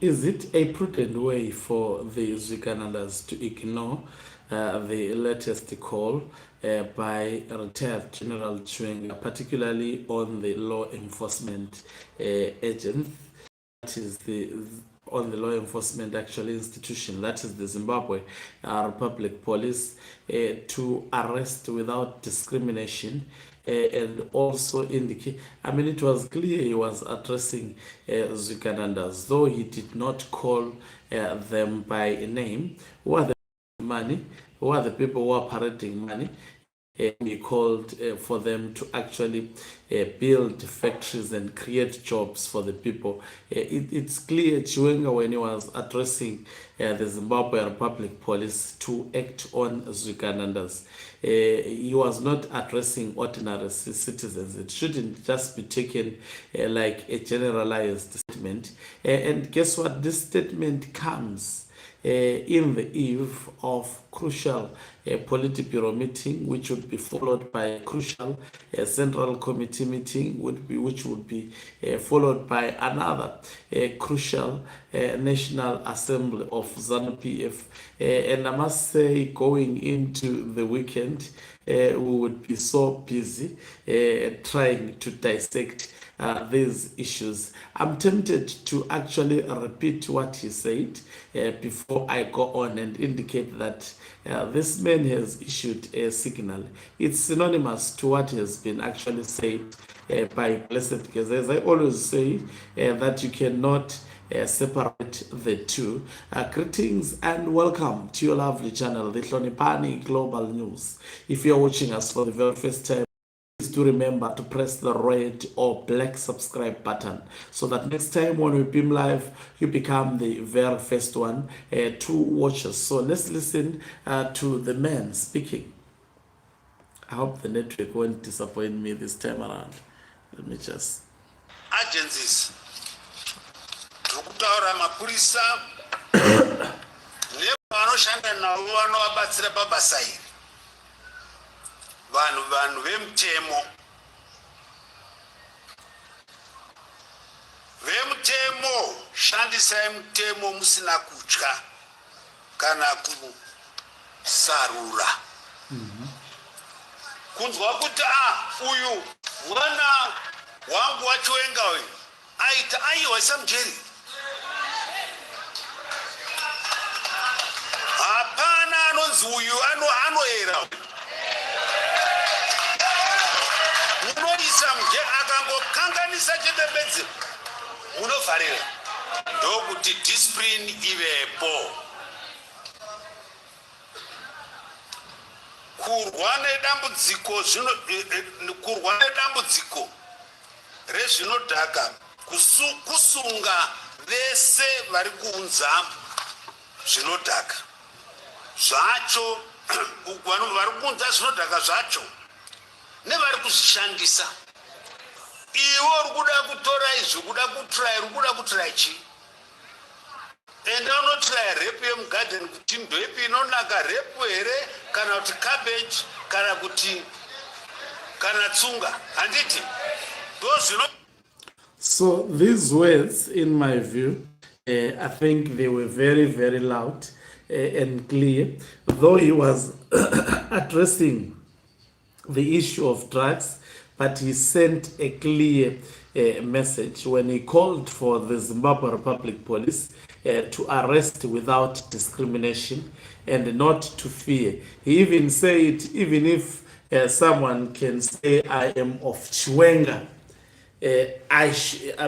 Is it a prudent way for the zviganandas to ignore the latest call by retired General Chiwenga, particularly on the law enforcement agent, that is on the law enforcement actual institution, that is the Zimbabwe Republic Police, to arrest without discrimination, and also indicate, I mean, it was clear he was addressing zviganandas, though he did not call them by name. Who are the money? Who are the people who are parading money? He called for them to actually build factories and create jobs for the people. It's clear Chiwenga, when he was addressing the Zimbabwe Republic Police to act on zviganandas, he was not addressing ordinary citizens. It shouldn't just be taken like a generalized statement. And guess what? This statement comes in the eve of crucial Politburo meeting, which would be followed by a crucial Central Committee meeting, which would be followed by another crucial National Assembly of ZANU PF. And I must say, going into the weekend, we would be so busy trying to dissect these issues. I'm tempted to actually repeat what he said before I go on and indicate that this man has issued a signal. It's synonymous to what has been actually said by Blessed Geza. As I always say, that you cannot separate the two. Greetings and welcome to your lovely channel, the Hlonipani Global News. If you're watching us for the very first time, please do remember to press the red or black subscribe button so that next time when we beam live, you become the very first one to watch us. So let's listen to the man speaking. I hope the network won't disappoint me this time around. Let me just. Agencies. Kutaura mapurisa nevanoshanda navo vanovabatsira pabasa iri. Vanhu vemutemo shandisai mutemo musina kutya kana kusarura. Kunzwa kuti uyu mwana wangu waChiwenga uyu aita aiwa mjeri. Hapana anonzi uyu anoera. Unoisa mje akangokanganisa chebebedzi unofarira. Ndokuti discipline ivepo. Kurwa nedambudziko rezvinodhaka, kusunga vese vari kuunza zvinodhaka zvacho, vanhu vari kuunza zvinodhaka zvacho nevari kuzvishandisa. Iwe uri kuda kutora izvi, kuda kutry, uri kuda kutry chi? Enda unotry repu yemugarden kuti ndoipi inonaka, repu here kana kuti cabbage kana kuti kana tsunga, handiti ndozvino. So these words, in my view, I think they were very, very loud and clear. Though he was addressing the issue of drugs, but he sent a clear message when he called for the Zimbabwe Republic Police to arrest without discrimination and not to fear. He even said, even if someone can say, I am of Chiwenga, I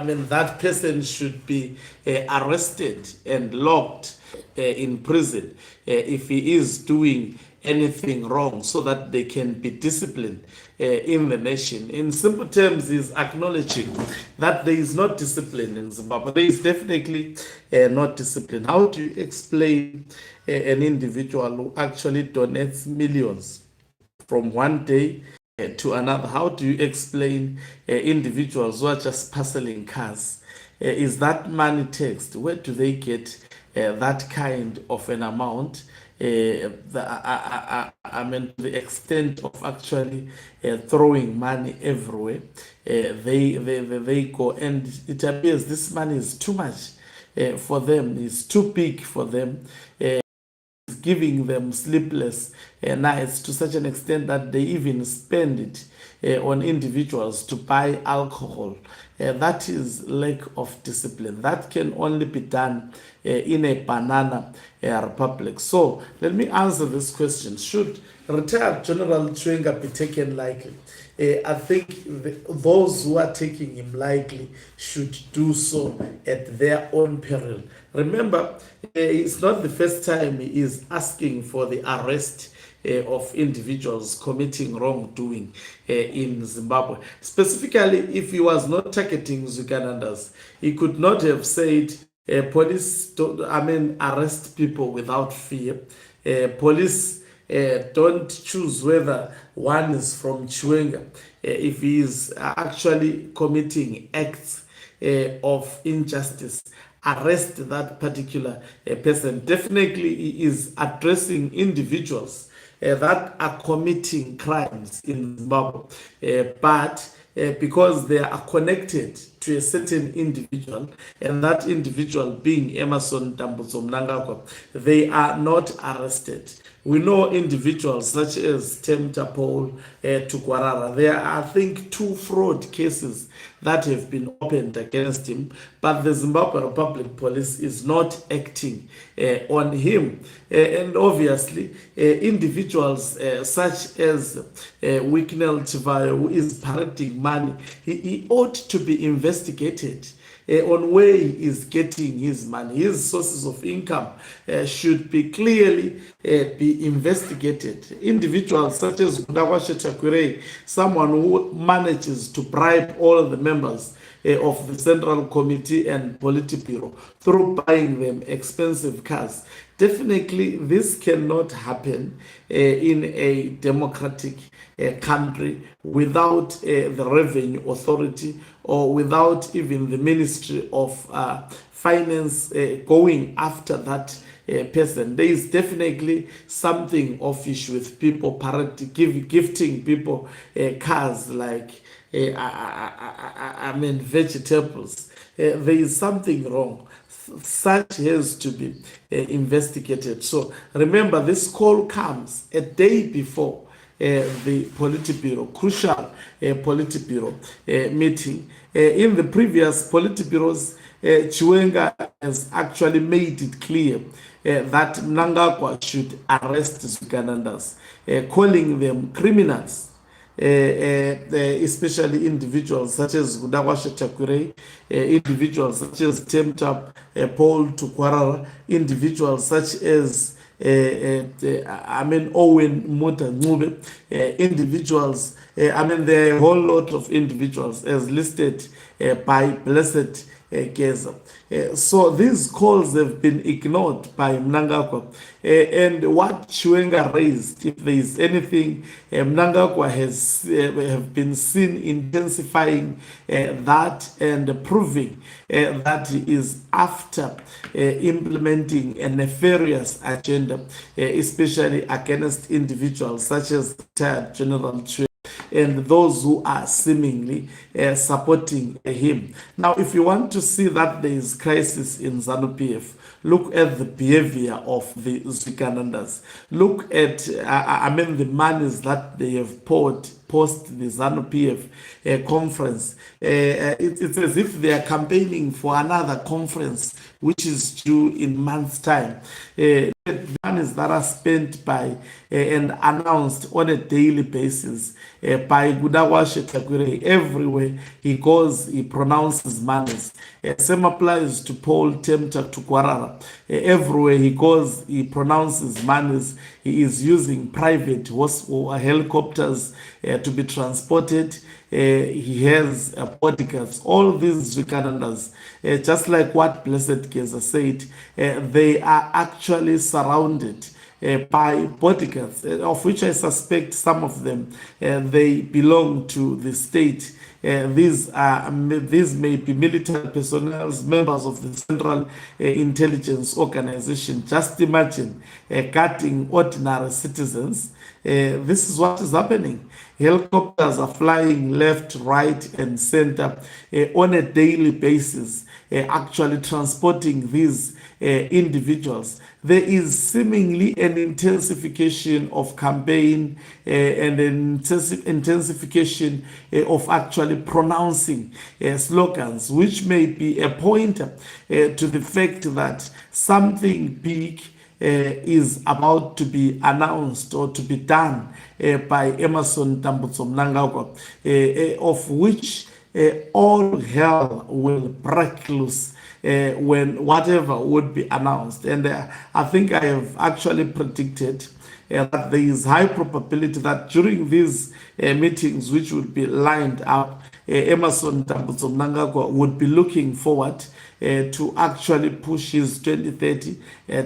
mean, that person should be arrested and locked in prison if he is doing anything wrong, so that they can be disciplined in the nation. In simple terms, he's acknowledging that there is not discipline in Zimbabwe. There is definitely not discipline. How do you explain an individual who actually donates millions from one day to another? How do you explain individuals who are just parceling cars? Is that money taxed? Where do they get that kind of an amount? I mean, the extent of actually throwing money everywhere. They go, and it appears this money is too much for them, is too big for them, giving them sleepless nights to such an extent that they even spend it on individuals to buy alcohol. That is lack of discipline. That can only be done in a banana republic. So let me answer this question. Should retired General Chiwenga be taken lightly? I think those who are taking him lightly should do so at their own peril. Remember, it's not the first time he is asking for the arrest of individuals committing wrongdoing in Zimbabwe. Specifically, if he was not targeting zviganandas, he could not have said, police arrest people without fear. Police don't choose whether one is from Chiwenga. If he is actually committing acts of injustice, arrest that particular person. Definitely he is addressing individuals that are committing crimes in Zimbabwe, but because they are connected to a certain individual, and that individual being Emerson Dambudzo Mnangagwa, they are not arrested. We know individuals such as Temta Paul Tukwarara. There are, I think, 2 fraud cases that have been opened against him, but the Zimbabwe Republic Police is not acting on him. And obviously, individuals such as Wicknell Chivayo, who is parading money, he ought to be investigated on where he is getting his money. His sources of income should be clearly be investigated. Individuals such as Gudawashe Chakwirei, someone who manages to bribe all the members of the Central Committee and Politburo through buying them expensive cars. Definitely, this cannot happen in a democratic country without the Revenue Authority or without even the Ministry of Finance going after that person. There is definitely something offish with people gifting people cars like vegetables. There is something wrong. Such has to be investigated. So remember, this call comes a day before the Politburo, crucial Politburo meeting. In the previous Politburos, Chiwenga has actually made it clear that Mnangagwa should arrest zviganandas, calling them criminals. Especially individuals such as Gudawashe Chakwirei, individuals such as Temtap Paul Tukwarara, individuals such as Owen Muta Ngube, individuals, there are a whole lot of individuals as listed by Blessed Geza. So these calls have been ignored by Mnangagwa. And what Chiwenga raised, if there is anything, Mnangagwa has have been seen intensifying that and proving that he is after implementing a nefarious agenda, especially against individuals such as retired General Chiwenga and those who are seemingly supporting him. Now, if you want to see that there is crisis in ZANU PF, look at the behavior of the zviganandas. Look at, the monies that they have poured post the ZANU PF conference. It's as if they are campaigning for another conference, which is due in months' time. The monies that are spent by and announced on a daily basis by Gudawashe Chakwirei. Everywhere he goes, he pronounces monies. Same applies to Paul Temta Tukwarara. Everywhere he goes, he pronounces monies. He is using private helicopters to be transported. He has bodyguards. All these zviganandas, just like what Blessed Geza said, they are actually surrounded by bodyguards, of which I suspect some of them they belong to the state These may be military personnel, members of the Central Intelligence Organization. Just imagine cutting ordinary citizens. This is what is happening. Helicopters are flying left, right, and center on a daily basis, actually transporting these individuals. There is seemingly an intensification of campaign and an intensification of actually pronouncing slogans, which may be a pointer to the fact that something big is about to be announced or to be done by Emerson Tambutso Mnangagwa, of which all hell will break loose when whatever would be announced. And I think I have actually predicted that there is high probability that during these meetings, which would be lined up, Emerson Tambutso Mnangagwa would be looking forward to actually push his 2030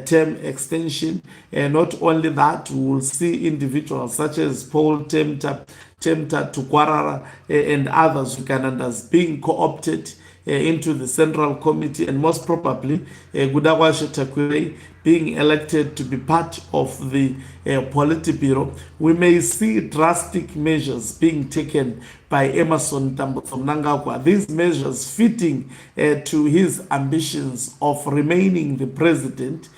term extension. Not only that, we will see individuals such as Paul Temta Tukwarara and others, zviganandas, being co-opted into the Central Committee, and most probably Gudawashe Takwirei being elected to be part of the Politburo. We may see drastic measures being taken by Emerson Tambutso Mnangagwa, these measures fitting to his ambitions of remaining the president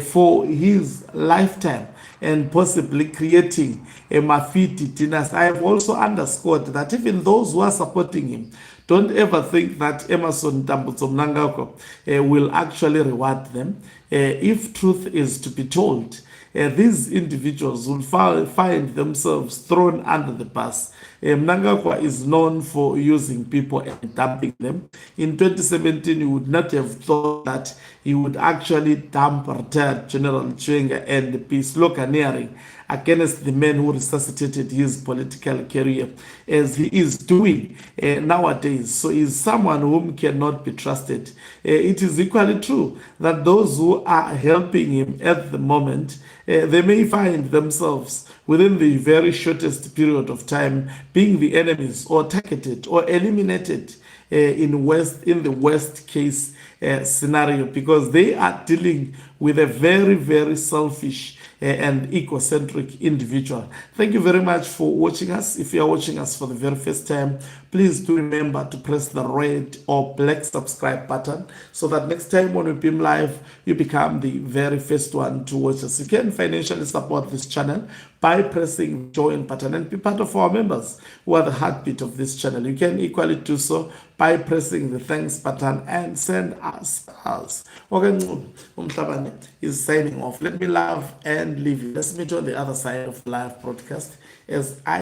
for his lifetime and possibly creating a Mafiti dynasty. I have also underscored that even those who are supporting him, don't ever think that Emerson Tambutso Mnangagwa will actually reward them. If truth is to be told, these individuals will find themselves thrown under the bus. Mnangagwa is known for using people and dumping them. In 2017, you would not have thought that he would actually dump retired General Chiwenga and be sloganeering against the men who resuscitated his political career, as he is doing nowadays. So he's someone whom cannot be trusted. It is equally true that those who are helping him at the moment, they may find themselves within the very shortest period of time being the enemies or targeted or eliminated in the worst case scenario, because they are dealing with a very, very selfish and egocentric individual. Thank you very much for watching us. If you are watching us for the very first time, please do remember to press the red or black subscribe button so that next time when we beam live, you become the very first one to watch us. You can financially support this channel by pressing the join button and be part of our members who are the heartbeat of this channel. You can equally do so by pressing the thanks button and send us. Okay, Umhlabane is signing off. Let me love and leave you. Let's meet on the other side of the live broadcast as I